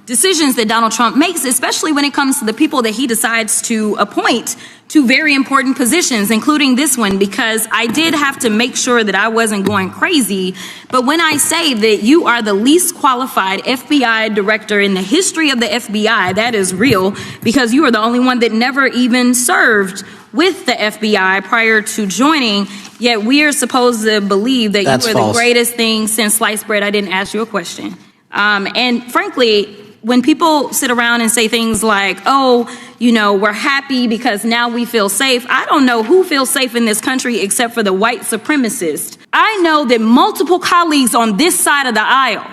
decisions that Donald Trump makes, especially when it comes to the people that he decides to appoint to very important positions, including this one, because I did have to make sure that I wasn't going crazy. But when I say that you are the least qualified FBI director in the history of the FBI, that is real, because you are the only one that never even served with the FBI prior to joining, yet we are supposed to believe that you are the greatest thing since sliced bread. I didn't ask you a question. And frankly, when people sit around and say things like, oh, you know, we're happy because now we feel safe, I don't know who feels safe in this country except for the white supremacists. I know that multiple colleagues on this side of the aisle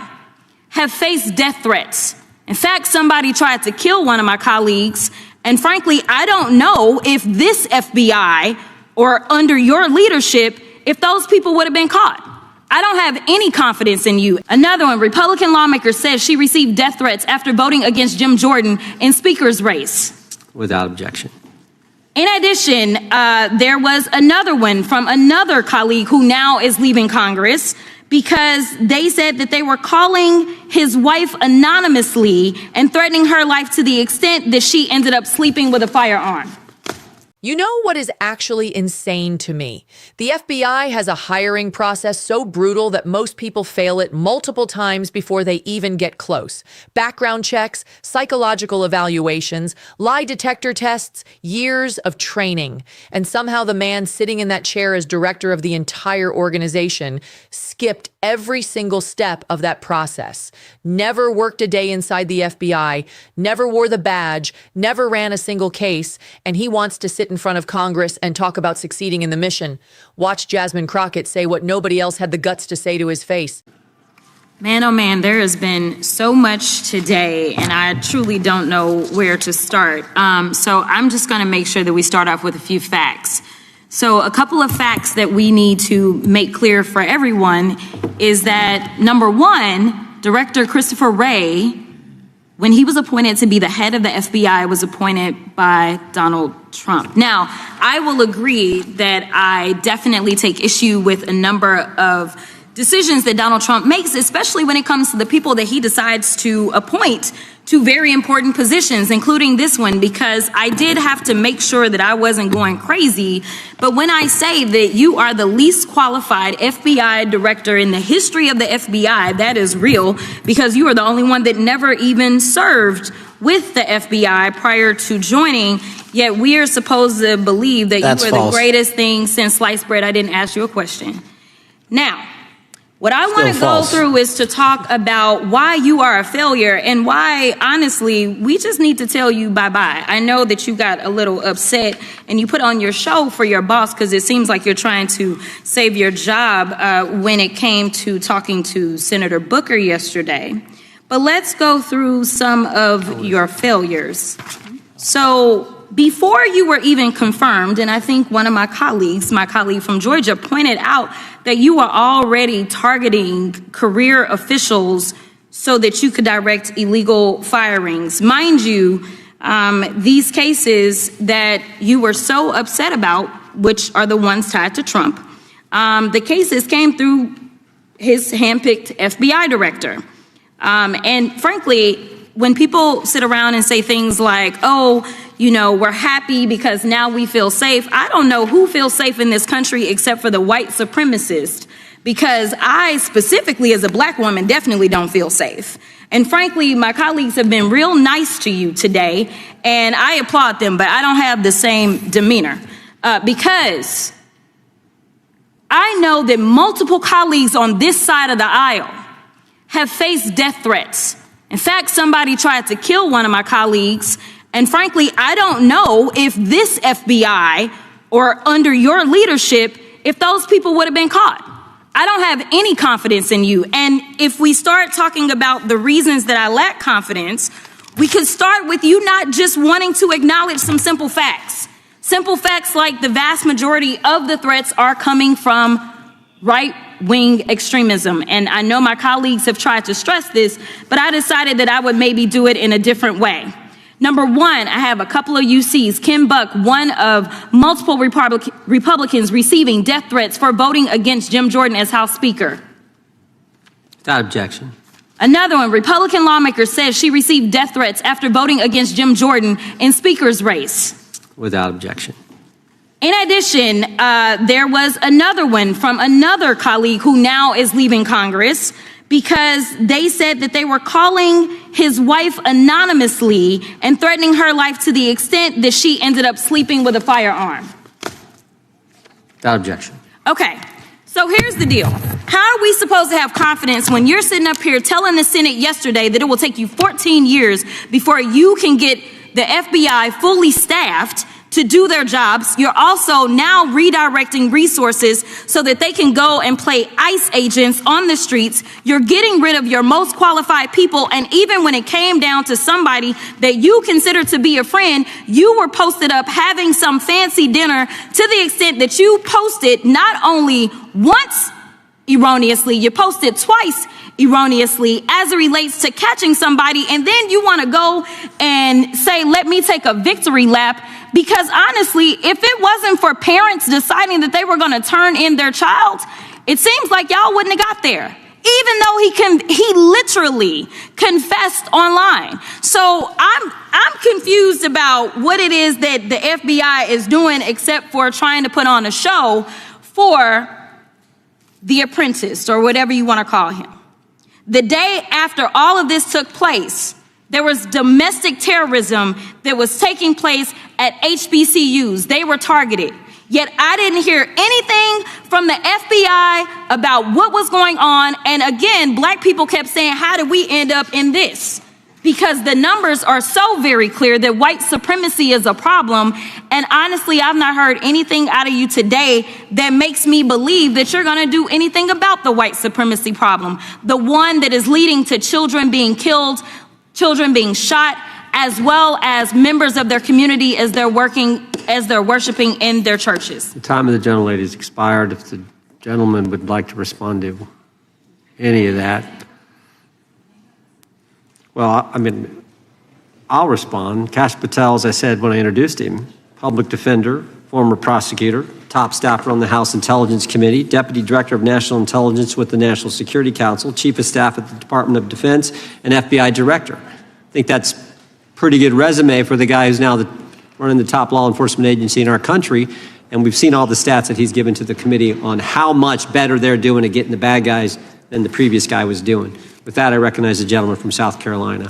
have faced death threats. In fact, somebody tried to kill one of my colleagues. And frankly, I don't know if this FBI or under your leadership, if those people would have been caught. I don't have any confidence in you. Another one, Republican lawmaker says she received death threats after voting against Jim Jordan in speaker's race. Without objection. In addition, there was another one from another colleague who now is leaving Congress because they said that they were calling his wife anonymously and threatening her life to the extent that she ended up sleeping with a firearm. You know what is actually insane to me? The FBI has a hiring process so brutal that most people fail it multiple times before they even get close. Background checks, psychological evaluations, lie detector tests, years of training. And somehow the man sitting in that chair as director of the entire organization skipped every single step of that process. Never worked a day inside the FBI, never wore the badge, never ran a single case, and he wants to sit in front of Congress and talk about succeeding in the mission. Watch Jasmine Crockett say what nobody else had the guts to say to his face. Man, oh man, there has been so much today, and I truly don't know where to start. So I'm just going to make sure that we start off with a few facts. So a couple of facts that we need to make clear for everyone is that, number one, Director Christopher Wray, when he was appointed to be the head of the FBI, was appointed by Donald Trump. Now, I will agree that I definitely take issue with a number of decisions that Donald Trump makes, especially when it comes to the people that he decides to appoint to very important positions, including this one, because I did have to make sure that I wasn't going crazy. But when I say that you are the least qualified FBI director in the history of the FBI, that is real, because you are the only one that never even served with the FBI prior to joining, yet we are supposed to believe that you are the greatest thing since sliced bread. I didn't ask you a question. Now, what I want to go through is to talk about why you are a failure and why, honestly, we just need to tell you bye-bye. I know that you got a little upset and you put on your show for your boss because it seems like you're trying to save your job when it came to talking to Senator Booker yesterday. But let's go through some of your failures. So before you were even confirmed, and I think one of my colleague from Georgia, pointed out that you were already targeting career officials so that you could direct illegal firings. Mind you, these cases that you were so upset about, which are the ones tied to Trump, the cases came through his handpicked FBI director. And frankly, when people sit around and say things like, oh, you know, we're happy because now we feel safe, I don't know who feels safe in this country except for the white supremacists, because I specifically as a black woman definitely don't feel safe. And frankly, my colleagues have been real nice to you today, and I applaud them, but I don't have the same demeanor because I know that multiple colleagues on this side of the aisle have faced death threats. In fact, somebody tried to kill one of my colleagues. And frankly, I don't know if this FBI or under your leadership, if those people would have been caught. I don't have any confidence in you. And if we start talking about the reasons that I lack confidence, we could start with you not just wanting to acknowledge some simple facts. Simple facts like the vast majority of the threats are coming from right-wing extremism. And I know my colleagues have tried to stress this, but I decided that I would maybe do it in a different way. Number one, I have a couple of UCs. Kim Buck, one of multiple Republicans receiving death threats for voting against Jim Jordan as House Speaker. Without objection. Another one, Republican lawmaker says she received death threats after voting against Jim Jordan in speaker's race. Without objection. In addition, there was another one from another colleague who now is leaving Congress because they said that they were calling his wife anonymously and threatening her life to the extent that she ended up sleeping with a firearm. Without objection. Okay, so here's the deal. How are we supposed to have confidence when you're sitting up here telling the Senate yesterday that it will take you 14 years before you can get the FBI fully staffed to do their jobs? You're also now redirecting resources so that they can go and play ICE agents on the streets. You're getting rid of your most qualified people. And even when it came down to somebody that you consider to be a friend, you were posted up having some fancy dinner to the extent that you posted not only once erroneously, you posted twice erroneously as it relates to catching somebody. And then you want to go and say, let me take a victory lap. Because honestly, if it wasn't for parents deciding that they were going to turn in their child, it seems like y'all wouldn't have got there, even though he literally confessed online. So I'm confused about what it is that the FBI is doing, except for trying to put on a show for the apprentice, or whatever you want to call him. The day after all of this took place, there was domestic terrorism that was taking place at HBCUs. They were targeted. Yet I didn't hear anything from the FBI about what was going on. And again, black people kept saying, how did we end up in this? Because the numbers are so very clear that white supremacy is a problem. And honestly, I've not heard anything out of you today that makes me believe that you're going to do anything about the white supremacy problem. The one that is leading to children being killed, children being shot, as well as members of their community as they're worshiping in their churches. The time of the gentlelady has expired. If the gentleman would like to respond to any of that. Well, I'll respond. Kash Patel, as I said when I introduced him, public defender, former prosecutor, top staffer on the House Intelligence Committee, Deputy Director of National Intelligence with the National Security Council, Chief of Staff at the Department of Defense, and FBI Director. I think that's a pretty good resume for the guy who's now running the top law enforcement agency in our country. And we've seen all the stats that he's given to the committee on how much better they're doing at getting the bad guys than the previous guy was doing. With that, I recognize the gentleman from South Carolina.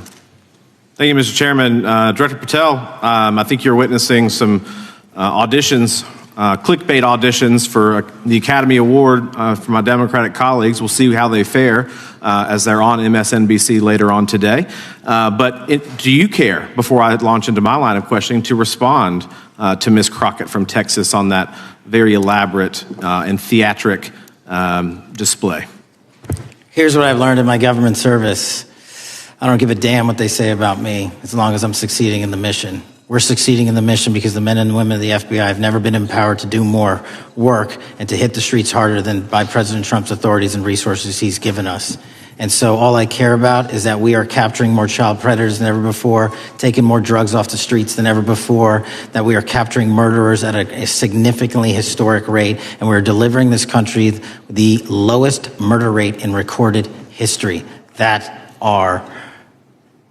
Thank you, Mr. Chairman. Director Patel, I think you're witnessing some auditions, clickbait auditions for the Academy Award for my Democratic colleagues. We'll see how they fare as they're on MSNBC later on today. But do you care, before I launch into my line of questioning, to respond to Ms. Crockett from Texas on that very elaborate and theatric display? Here's what I've learned in my government service. I don't give a damn what they say about me as long as I'm succeeding in the mission. We're succeeding in the mission because the men and women of the FBI have never been empowered to do more work and to hit the streets harder than by President Trump's authorities and resources he's given us. And so all I care about is that we are capturing more child predators than ever before, taking more drugs off the streets than ever before, that we are capturing murderers at a significantly historic rate, and we're delivering this country the lowest murder rate in recorded history. That are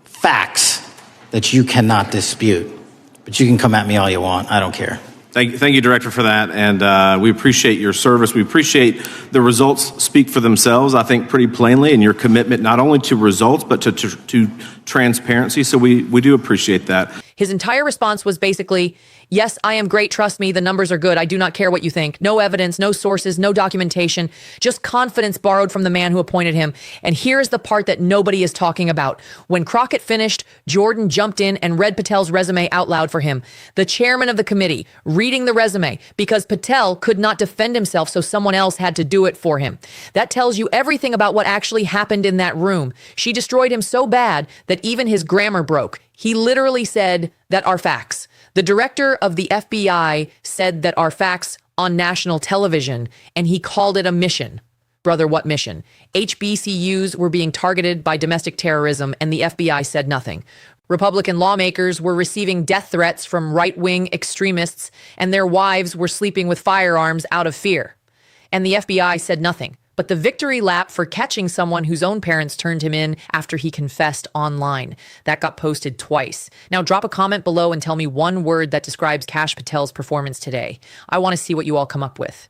facts that you cannot dispute. But you can come at me all you want. I don't care. Thank you, Director, for that. And we appreciate your service. We appreciate the results speak for themselves, I think, pretty plainly, and your commitment not only to results, but to transparency. So we do appreciate that. His entire response was basically, yes, I am great. Trust me. The numbers are good. I do not care what you think. No evidence, no sources, no documentation, just confidence borrowed from the man who appointed him. And here's the part that nobody is talking about. When Crockett finished, Jordan jumped in and read Patel's resume out loud for him. The chairman of the committee reading the resume because Patel could not defend himself, so someone else had to do it for him. That tells you everything about what actually happened in that room. She destroyed him so bad that even his grammar broke. He literally said that are facts. The director of the FBI said that are facts on national television, and he called it a mission. Brother, what mission? HBCUs were being targeted by domestic terrorism, and the FBI said nothing. Republican lawmakers were receiving death threats from right-wing extremists, and their wives were sleeping with firearms out of fear. And the FBI said nothing. but the victory lap for catching someone whose own parents turned him in after he confessed online. That got posted twice. Now drop a comment below and tell me one word that describes Kash Patel's performance today. I want to see what you all come up with.